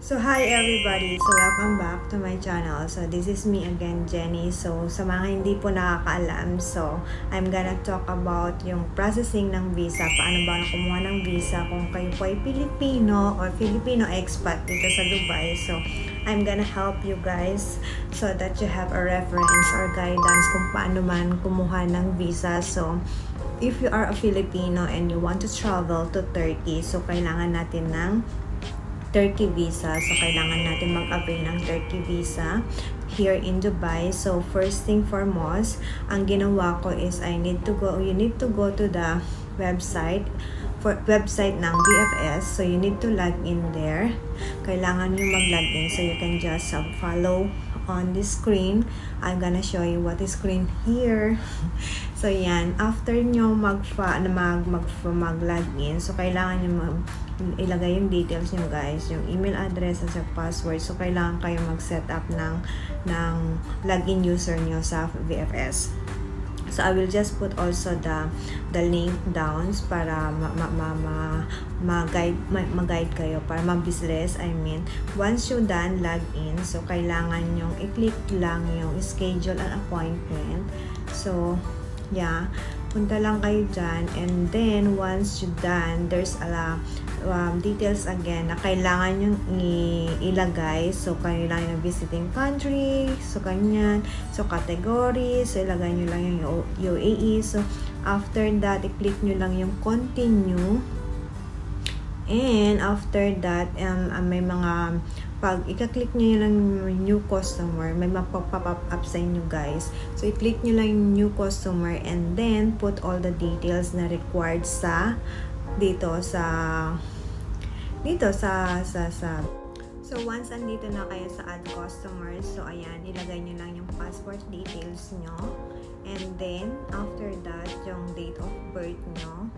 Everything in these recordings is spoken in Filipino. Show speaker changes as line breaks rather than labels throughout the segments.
So hi everybody, so welcome back to my channel. So this is me again, Jenny. So sa mga hindi po nakakaalam, so I'm gonna talk about yung processing ng visa. Paano ba kumuha ng visa kung kayo po ay Filipino or Filipino expat dito sa Dubai. So I'm gonna help you guys so that you have a reference or guidance kung paano man kumuha ng visa. So if you are a Filipino and you want to travel to Turkey, so kailangan natin ng Turkey visa. So kailangan natin mag-apply ng Turkey visa here in Dubai. So first thing foremost, ang ginawa ko is you need to go to the website ng VFS. So you need to log in there. Kailangan nyo mag-log in. So you can just follow on the screen. I'm gonna show you what is screen here. So yan, after nyo mag-log in, so kailangan nyo ilagay yung details nyo guys, yung email address at password. So kailangan kayo mag-set up ng login user nyo sa VFS. So I will just put also the link down para mag-guide kayo, para mabilis. I mean, once you done log in, so kailangan yung i-click lang yung schedule an appointment. So yeah, punta lang kayo dyan, and then once you done, there's a details again na kailangan yung ilagay. So kailangan yung visiting country, so kanyan, so category, so ilagay nyo lang yung UAE. So after that, i-click nyo lang yung continue, and after that may mga pag i-click nyo lang yung new customer, may mapop-up sa inyo guys. So i-click nyo lang yung new customer, and then put all the details na required sa dito sa so once andito na kayo sa add customers, so ayan, ilagay nyo lang yung passport details nyo, and then after that yung date of birth nyo,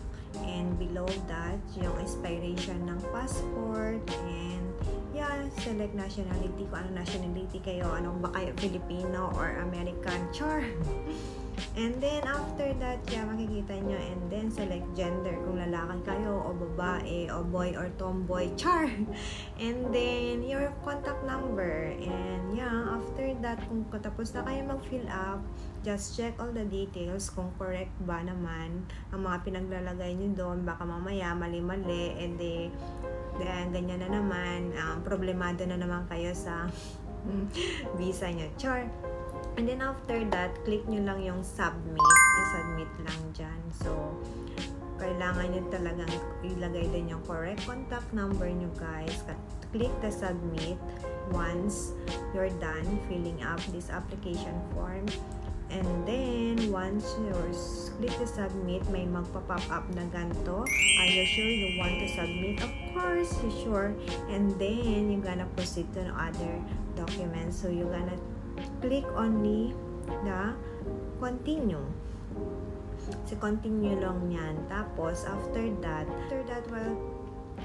and below that yung expiration ng passport, and yeah, select nationality, kung ano nationality kayo, anong ba kayo, Filipino or American, char. And then after that, yeah, makikita nyo, and then select gender, kung lalaki kayo o babae o boy or tomboy, char. And then your contact number, and yeah, after that, kung tapos na kayo mag-fill up, just check all the details kung correct ba naman ang mga pinaglalagay nyo doon. Baka mamaya mali-mali, and then ganyan na naman, problemado na naman kayo sa visa nyo, char. And then after that, click nyo lang yung submit. I-submit lang dyan. So, kailangan nyo talagang ilagay din yung correct contact number nyo guys. Click the submit once you're done filling up this application form. And then, once you click the submit, may magpa-pop up na ganito. Are you sure you want to submit? Of course, you sure. And then, you're gonna proceed to other documents. So, you're gonna click only the continue. So, continue lang yan. Tapos, after that, while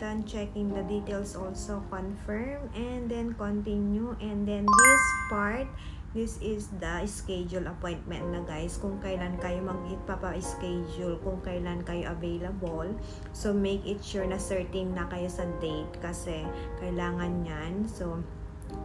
done checking the details, also confirm, and then continue. And then this part, this is the schedule appointment na guys, kung kailan kayo magpapa-schedule, kung kailan kayo available. So make it sure na certain na kayo sa date kasi kailangan yan. So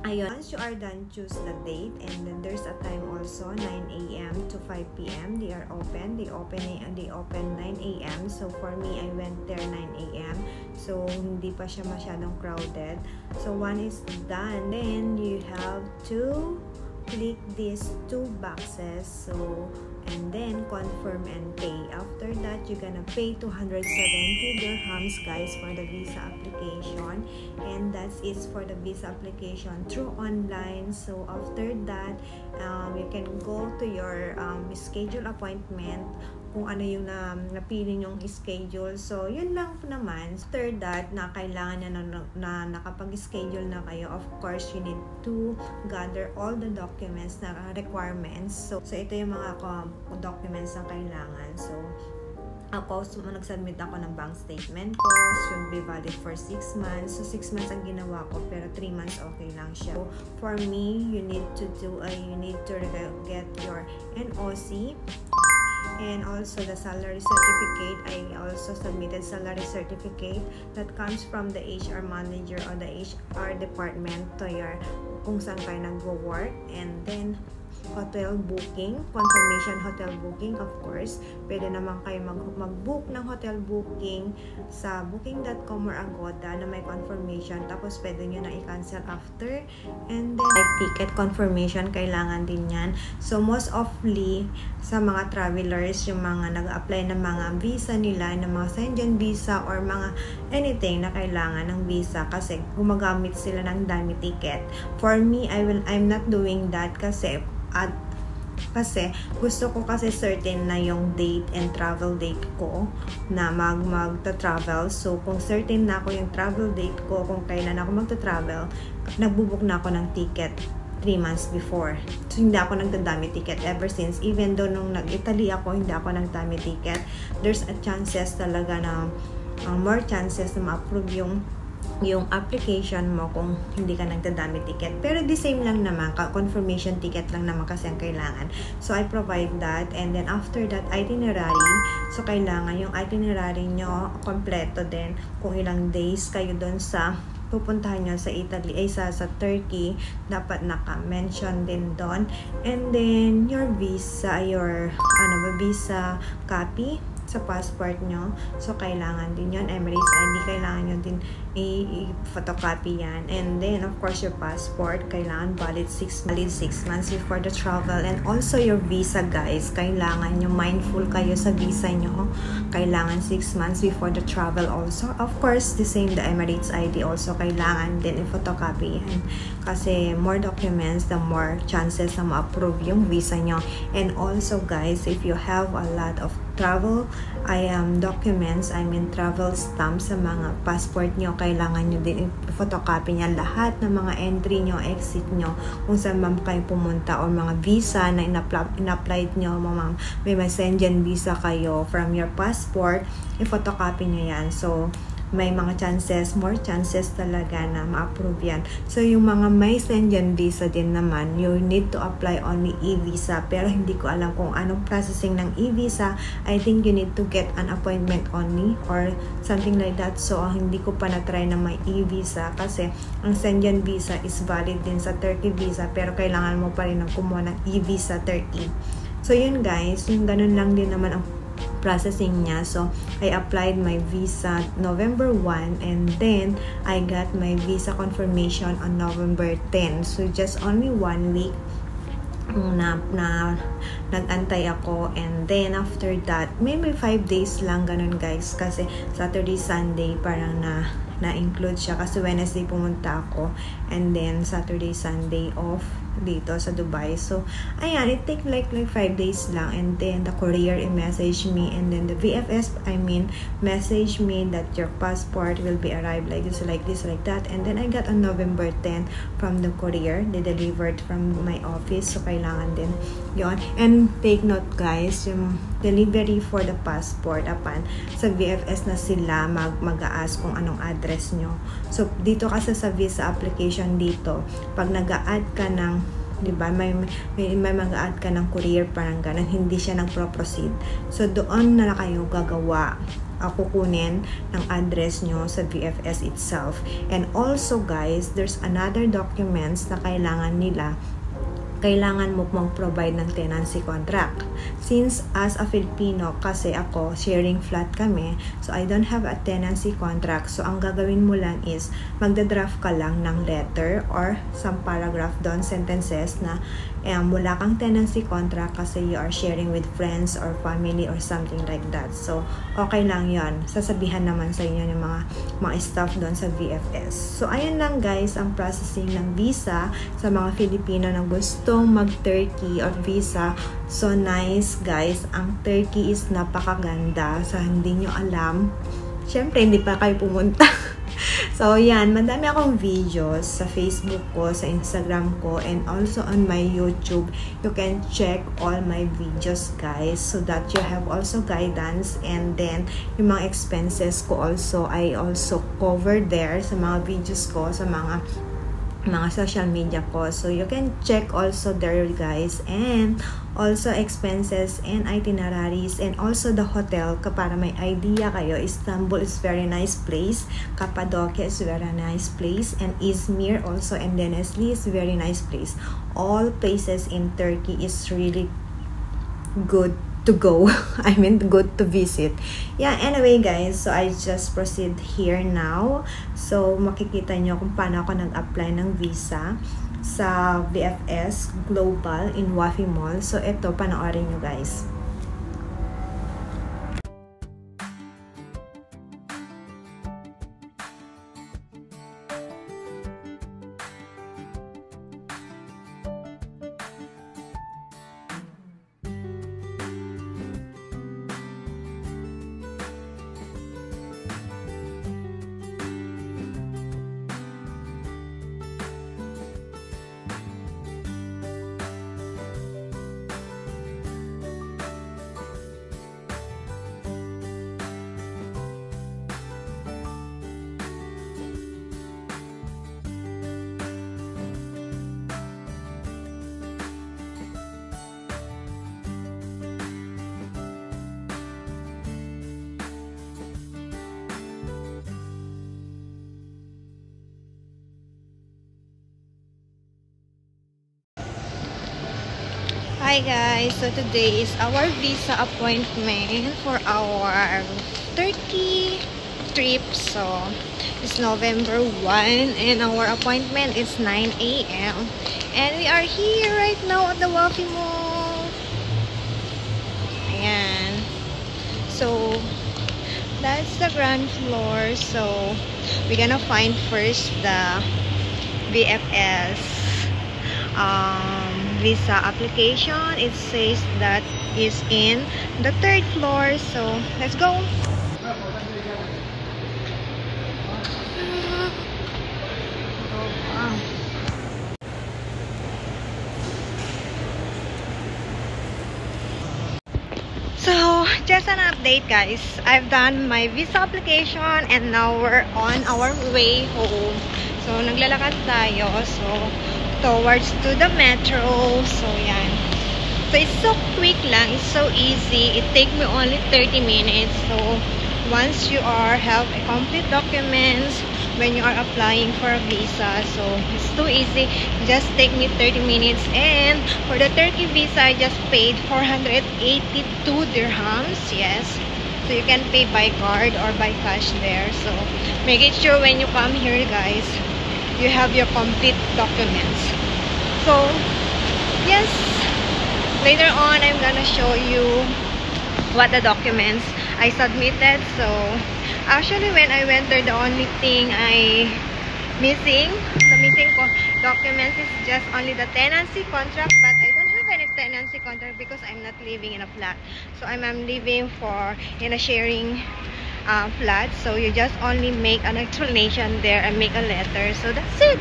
ayun, once you are done, choose the date, and then there's a time also, 9 AM to 5 PM they are open. They open 9 AM. So for me, I went there 9 AM. So hindi pa siya masyadong crowded. So one is done, then you have to click these two boxes, so and then confirm and pay. After that, you're gonna pay 270 dirhams guys for the visa application, and that's it for the visa application through online. So after that, you can go to your schedule appointment, kung ano yung napili yung schedule. So yun lang po naman. After that, na kailangan na nakapag-schedule na kayo, of course you need to gather all the documents na requirements. So ito yung mga documents na kailangan. So ako, nag-submit ako ng bank statement ko, should be valid for 6 months. So 6 months ang ginawa ko, pero 3 months okay lang siya. So for me, you need to get your NOC, And also the salary certificate, I also submitted salary certificate that comes from the HR manager or the HR department to your kung saan kayo nag-work. And then hotel booking, confirmation hotel booking, of course. Pwede naman kayo mag-book ng hotel booking sa booking.com or Agoda na may confirmation. Tapos pwede nyo na i-cancel after. And then ticket confirmation, kailangan din yan. So most often sa mga travelers, yung mga nag-apply ng mga visa nila, ng mga Schengen visa or mga anything na kailangan ng visa kasi gumagamit sila ng dummy ticket. For me, I'm not doing that kasi gusto ko kasi certain na yung date and travel date ko na magta-travel. So kung certain na ako yung travel date ko, kung kailan ako magta-travel, nagbubook na ako ng ticket 3 months before. So hindi ako nagdadami ticket ever since. Even though nung nag-Italy ako, hindi ako nagdami ticket. There's a chances talaga na more chances na ma-approve yung application mo kung hindi ka nagdadami ticket. Pero the same lang naman, confirmation ticket lang naman kasi ang kailangan. So I provide that, and then after that, itinerary. So kailangan yung itinerary nyo kompleto din, kung ilang days kayo doon sa pupuntahan nyo sa Italy, sa Turkey, dapat naka-mention din doon. And then your visa, visa copy sa passport nyo. So, kailangan din yun. Emirates ID, kailangan nyo din i-photocopy yan. And then, of course, your passport, kailangan valid 6 months before the travel. And also, your visa, guys. Kailangan nyo, mindful kayo sa visa nyo. Kailangan 6 months before the travel also. Of course, the same, the Emirates ID also, kailangan din i-photocopy yan. Kasi, more documents, the more chances na ma-approve yung visa nyo. And also, guys, if you have a lot of travel documents, travel stamps sa mga passport nyo, kailangan nyo din i-photocopy niya lahat ng mga entry nyo, exit nyo, kung saan man kayo pumunta, or mga visa na in-applied nyo, may Schengen visa kayo from your passport, i-photocopy nyo yan. So may mga chances, more chances talaga na ma-approve yan. So, yung mga may Schengen visa din naman, you need to apply only e-visa. Pero hindi ko alam kung anong processing ng e-visa. I think you need to get an appointment only or something like that. So, hindi ko pa na-try na may e-visa kasi ang Schengen visa is valid din sa Turkey visa, pero kailangan mo pa rin kumuha ng e-visa Turkey. So, yun guys, yung ganun lang din naman ang processing niya. So, I applied my visa November 1 and then I got my visa confirmation on November 10. So, just only 1 week na nag-antay ako, and then after that, maybe 5 days lang ganun guys, kasi Saturday, Sunday parang na-include siya kasi Wednesday pumunta ako and then Saturday, Sunday off dito sa Dubai. So, ayan, it take like 5 days lang, and then the courier message me, and then the VFS, message me that your passport will be arrived like this, like that, and then I got on November 10 from the courier. They delivered from my office, so kailangan din yon. And take note guys, yung delivery for the passport, sa VFS na sila mag-a-ask kung anong address nyo. So, dito kasi sa visa application dito, pag nag-a-add ka ng, diba, may mag-a-add ka ng courier, parang ganun, hindi siya nagpro-proceed. So, doon na kayo gagawa, kukunin ng address nyo sa VFS itself. And also guys, there's another documents na kailangan mo mag-provide ng tenancy contract. Since as a Filipino, kasi ako, sharing flat kami, so I don't have a tenancy contract. So, ang gagawin mo lang is, magda-draft ka lang ng letter or some paragraph doon, sentences na wala kang tenancy contract kasi you are sharing with friends or family or something like that. So, okay lang yon. Sasabihan naman sa inyo ng mga staff doon sa VFS. So, ayun lang guys, ang processing ng visa sa mga Filipino na gustong mag-Turkey or visa. So, nice guys. Ang Turkey is napakaganda. Sa hindi nyo alam, syempre hindi pa kayo pumunta. So, yan. Madami akong videos sa Facebook ko, sa Instagram ko, and also on my YouTube. You can check all my videos, guys, so that you have also guidance. And then, yung mga expenses ko also, I also cover there sa mga videos ko, sa mga mga social media ko. So, you can check also there, guys. And also expenses and itineraries and also the hotel para may idea kayo. Istanbul is very nice place. Cappadocia is very nice place. And Izmir also and Denizli is very nice place. All places in Turkey is really good to go. I mean, good to visit. Yeah, anyway guys, so I just proceed here now. So, makikita nyo kung paano ako nag-apply ng visa sa VFS Global in Wafi Mall. So, ito, panoorin nyo guys. Hi guys, so today is our visa appointment for our Turkey trip. So it's November 1 and our appointment is 9 a.m. and we are here right now at the Wafi Mall. Ayan. So that's the ground floor. So we're gonna find first the VFS visa application. It says that is in the 3rd floor, so let's go. So just an update guys, I've done my visa application and now we're on our way home. So naglalakad tayo, so towards to the metro. So yan, so it's so quick lang, it's so easy. It take me only 30 minutes. So once you have a complete documents when you are applying for a visa, so it's too easy, just take me 30 minutes. And for the Turkey visa I just paid 482 dirhams. Yes, so you can pay by card or by cash there. So make it sure when you come here guys, you have your complete documents. So yes, later on I'm gonna show you what the documents I submitted. So actually when I went there, the only thing the missing documents is just only the tenancy contract, but I don't have any tenancy contract because I'm not living in a flat. So I'm living in a sharing flat. So you just only make an explanation there and make a letter. So that's it.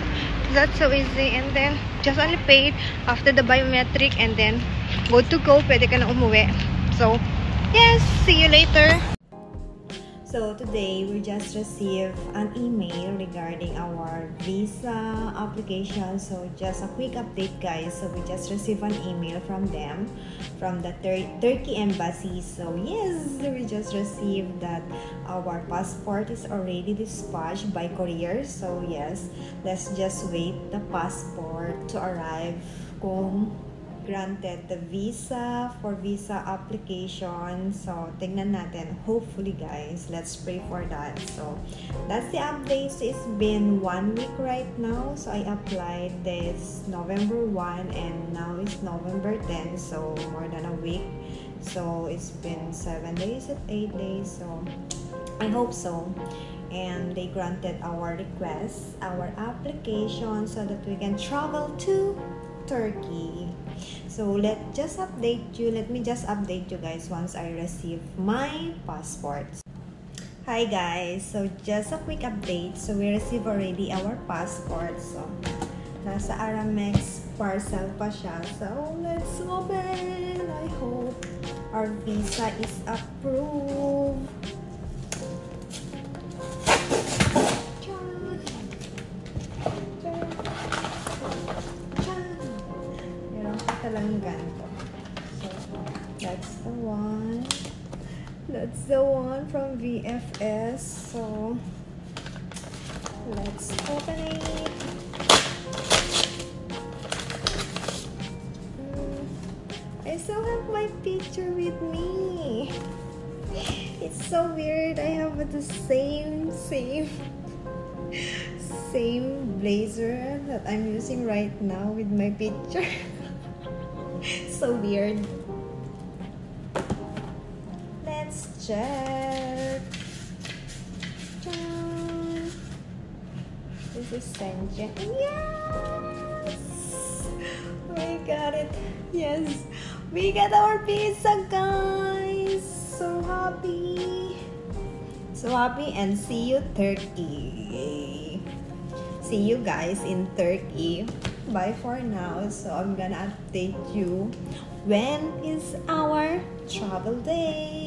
That's so easy. And then just only paid after the biometric and then good to go. Pwede ka na umuwi. So yes, see you later. So today we just received an email regarding our visa application. So just a quick update guys. So we just received an email from them, from the Turkey embassy. So yes, we just received that our passport is already dispatched by courier. So yes, let's just wait the passport to arrive kung granted the visa for visa application. So tingnan natin, hopefully guys, let's pray for that. So that's the update. So it's been 1 week right now. So I applied this November 1 and now it's November 10, so more than a week. So it's been 7 days and 8 days. So I hope so. And they granted our request, our application, so that we can travel to Turkey. So let me just update you guys once I receive my passport. Hi guys, so just a quick update. So we received already our passport. So nasa Aramex parcel pa siya. So let's open. I hope our visa is approved. palang ganito. So, that's the one. That's the one from VFS. So, let's open it. I still have my picture with me. It's so weird. I have the same blazer that I'm using right now with my picture. So weird. Let's check. This is Senja. Yes! We got it. Yes! We got our pizza, guys! So happy! So happy, and see you Turkey! See you guys in Turkey. Bye for now. So I'm gonna update you when is our travel day.